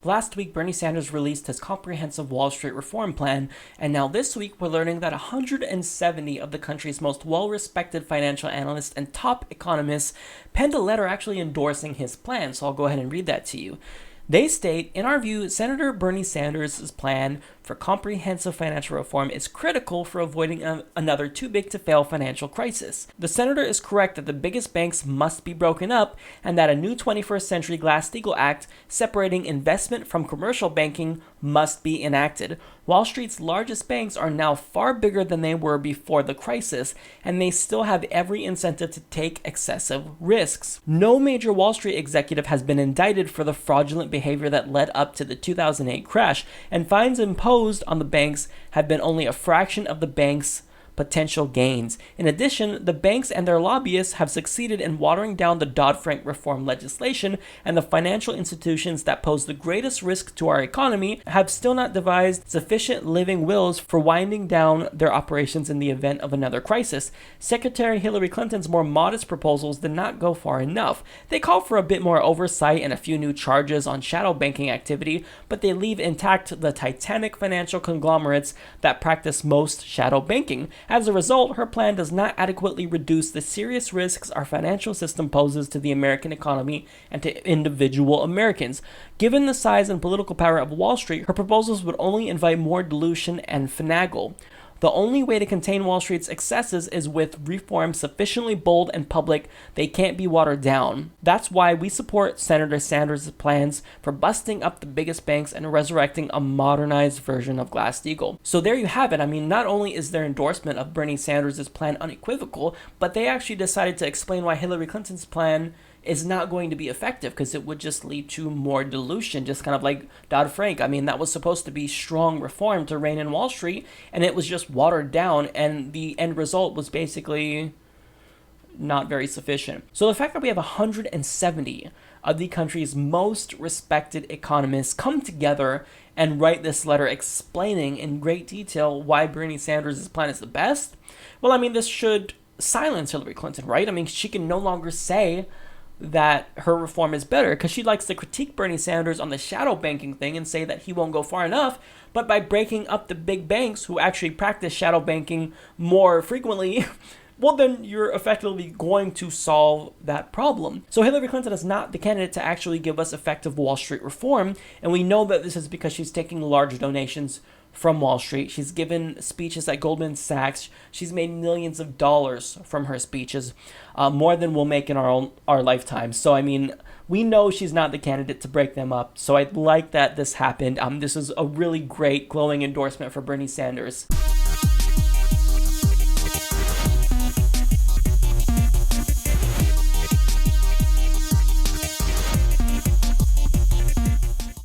Last week, Bernie Sanders released his comprehensive Wall Street reform plan, and now this week we're learning that 170 of the country's most well-respected financial analysts and top economists penned a letter actually endorsing his plan, so I'll go ahead and read that to you. They state, in our view, Senator Bernie Sanders' plan for comprehensive financial reform is critical for avoiding another too-big-to-fail financial crisis. The senator is correct that the biggest banks must be broken up and that a new 21st century Glass-Steagull Act separating investment from commercial banking must be enacted. Wall Street's largest banks are now far bigger than they were before the crisis, and they still have every incentive to take excessive risks. No major Wall Street executive has been indicted for the fraudulent behavior that led up to the 2008 crash, and fines imposed on the banks have been only a fraction of the bank's potential gains. In addition, the banks and their lobbyists have succeeded in watering down the Dodd-Frank reform legislation, and the financial institutions that pose the greatest risk to our economy have still not devised sufficient living wills for winding down their operations in the event of another crisis. Secretary Hillary Clinton's more modest proposals did not go far enough. They call for a bit more oversight and a few new charges on shadow banking activity, but they leave intact the titanic financial conglomerates that practice most shadow banking. As a result, her plan does not adequately reduce the serious risks our financial system poses to the American economy and to individual Americans. Given the size and political power of Wall Street, her proposals would only invite more dilution and finagle. The only way to contain Wall Street's excesses is with reforms sufficiently bold and public they can't be watered down. That's why we support Senator Sanders' plans for busting up the biggest banks and resurrecting a modernized version of Glass-Steagull. So there you have it. I mean, not only is their endorsement of Bernie Sanders' plan unequivocal, but they actually decided to explain why Hillary Clinton's plan is not going to be effective, because it would just lead to more dilution, just kind of like Dodd-Frank. I mean, that was supposed to be strong reform to rein in Wall Street, and it was just watered down, and the end result was basically not very sufficient. So the fact that we have 170 of the country's most respected economists come together and write this letter explaining in great detail why Bernie Sanders' plan is the best, well, I mean, this should silence Hillary Clinton, right? I mean, she can no longer say that her reform is better, because she likes to critique Bernie Sanders on the shadow banking thing and say that he won't go far enough, but by breaking up the big banks who actually practice shadow banking more frequently, well, then you're effectively going to solve that problem. So Hillary Clinton is not the candidate to actually give us effective Wall Street reform, and we know that this is because she's taking large donations from Wall Street. She's given speeches at Goldman Sachs. She's made millions of dollars from her speeches, more than we'll make in our lifetime. So, I mean, we know she's not the candidate to break them up. So I like that this happened. This is a really great, glowing endorsement for Bernie Sanders.